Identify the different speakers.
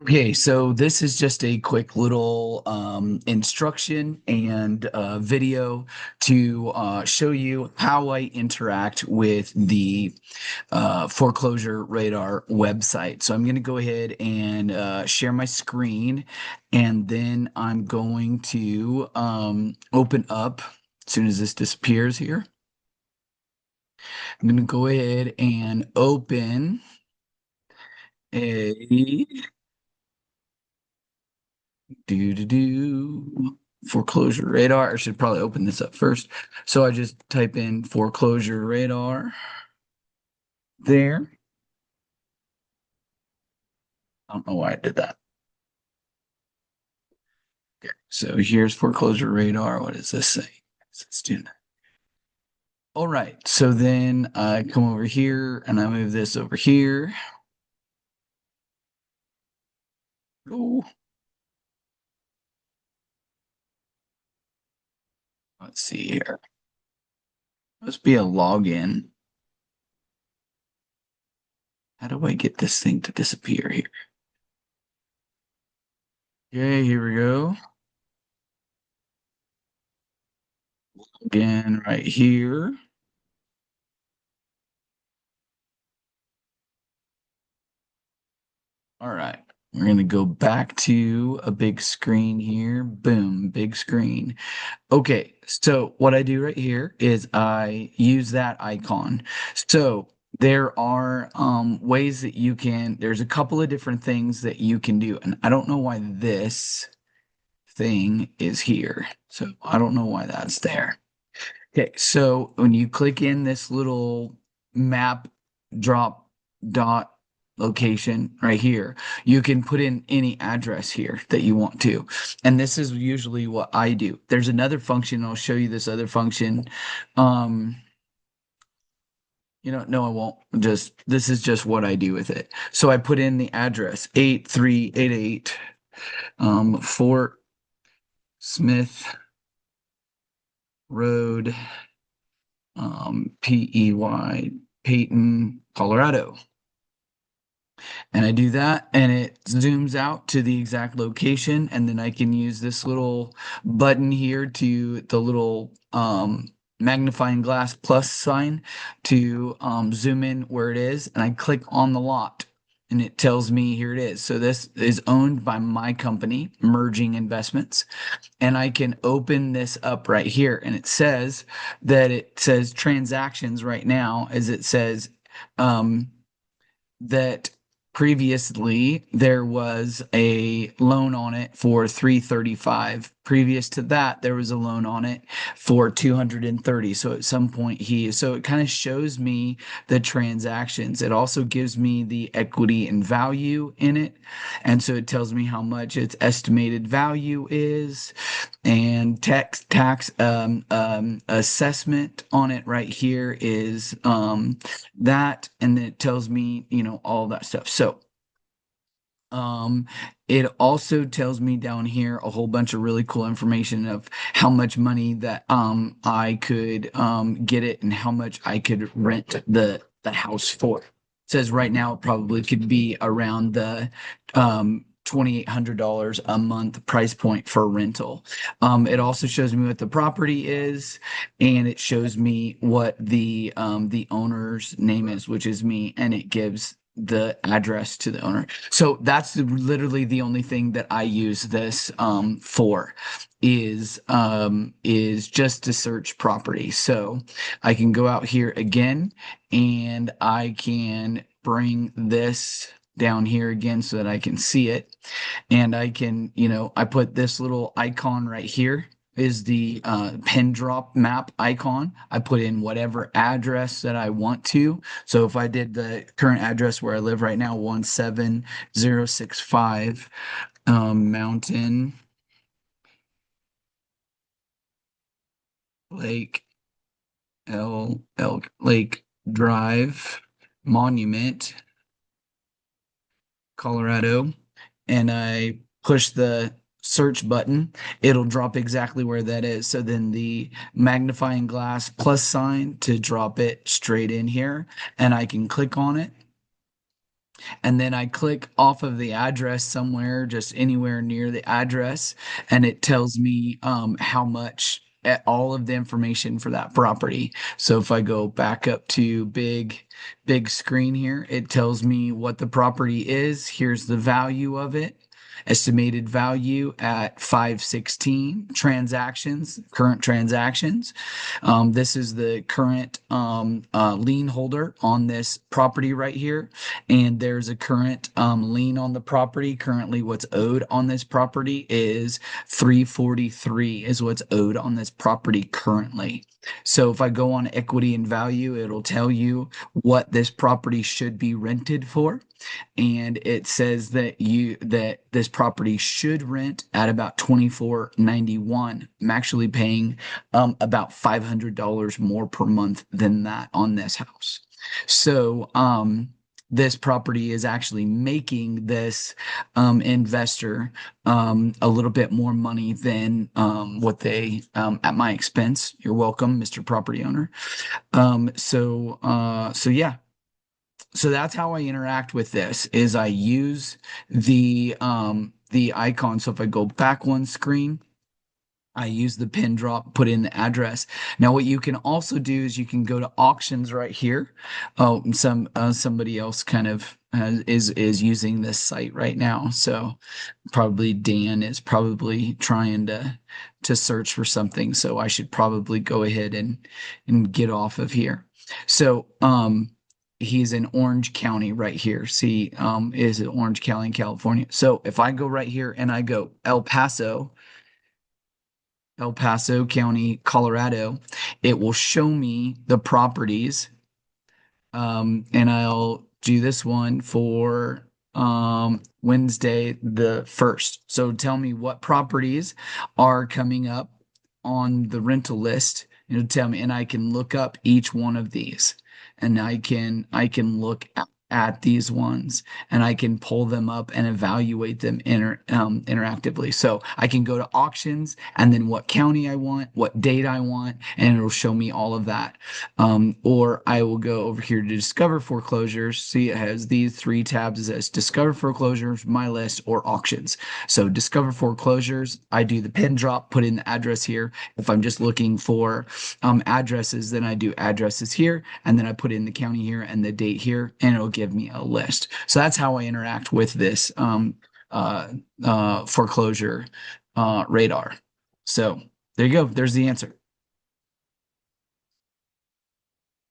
Speaker 1: Okay, so this is just a quick little instruction and video to show you how I interact with the Foreclosure Radar website. So I'm going to go ahead and share my screen, and then I'm going to open up as soon as this disappears here. I'm going to go ahead and open a do foreclosure radar. I should probably open this up first. So I just type in foreclosure radar there. I don't know why I did that. Okay. So here's foreclosure radar. What does this say? Let's do that. All right. So then I come over here and I move this over here. Oh, let's see here. Must be a login. How do I get this thing to disappear here? Okay, here we go. Again, right here. All right. We're going to go back to a big screen here. Boom, big screen. Okay, so what I do right here is I use that icon. So there are ways that there's a couple of different things that you can do. And I don't know why this thing is here. So I don't know why that's there. Okay, so when you click in this little map drop dot location right here, you can put in any address here that you want to. And this is usually what I do. There's another function, I'll show you this other function. Um, no, I won't. Just this is just what I do with it. So I put in the address 8388 Fort Smith Road, Peyton, Colorado. And I do that and it zooms out to the exact location. And then I can use this little button here to the little magnifying glass plus sign to zoom in where it is. And I click on the lot and it tells me here it is. So this is owned by my company, Merging Investments. And I can open this up right here. And it says transactions right now, as it says, um, that previously there was a loan on it for 335. Previous to that, there was a loan on it for 230. So at some point so it kind of shows me the transactions. It also gives me the equity and value in it. And so it tells me how much its estimated value is and tax assessment on it right here is that, and then it tells me, all that stuff. So um, it also tells me down here a whole bunch of really cool information of how much money that I could get it and how much I could rent the house for. It says right now it probably could be around the $2,800 a month price point for rental. It also shows me what the property is, and it shows me what the owner's name is, which is me, and it gives the address to the owner. So that's literally the only thing that I use this for is just to search property. So I can go out here again and I can bring this down here again so that I can see it. And I can, I put this little icon right here is the pin drop map icon. I put in whatever address that I want to. So if I did the current address where I live right now, 17065 Mountain Lake Lake Drive Monument, Colorado, and I push the search button, it'll drop exactly where that is. So then the magnifying glass plus sign to drop it straight in here, and I can click on it and then I click off of the address somewhere, just anywhere near the address, and it tells me how much all of the information for that property. So if I go back up to big screen here, it tells me what the property is. Here's the value of it. Estimated value at 516 transactions, current transactions. This is the current lien holder on this property right here, and there's a current lien on the property. Currently, what's owed on this property is 343 is what's owed on this property currently. So if I go on equity and value, it'll tell you what this property should be rented for, and it says that this property should rent at about 24.91. I'm actually paying about $500 more per month than that on this house. So this property is actually making this investor a little bit more money than what they at my expense. You're welcome, Mr. Property Owner. So yeah, so that's how I interact with this is I use the icon. So if I go back one screen, I use the pin drop, put in the address. Now, what you can also do is you can go to auctions right here. Oh, and somebody else kind of is using this site right now. So probably Dan is probably trying to search for something. So I should probably go ahead and get off of here. So he's in Orange County right here. See, is it Orange County, California? So if I go right here and I go El Paso County, Colorado, it will show me the properties. And I'll do this one for Wednesday the 1st. So tell me what properties are coming up on the rental list. It'll tell me, and I can look up each one of these, and I can look at these ones, and I can pull them up and evaluate them interactively. So I can go to auctions, and then what county I want, what date I want, and it'll show me all of that. Or I will go over here to discover foreclosures. See, it has these three tabs. It says discover foreclosures, my list, or auctions. So discover foreclosures, I do the pin drop, put in the address here. If I'm just looking for addresses, then I do addresses here, and then I put in the county here and the date here, and it'll give me a list. So that's how I interact with this foreclosure radar. So there you go. There's the answer.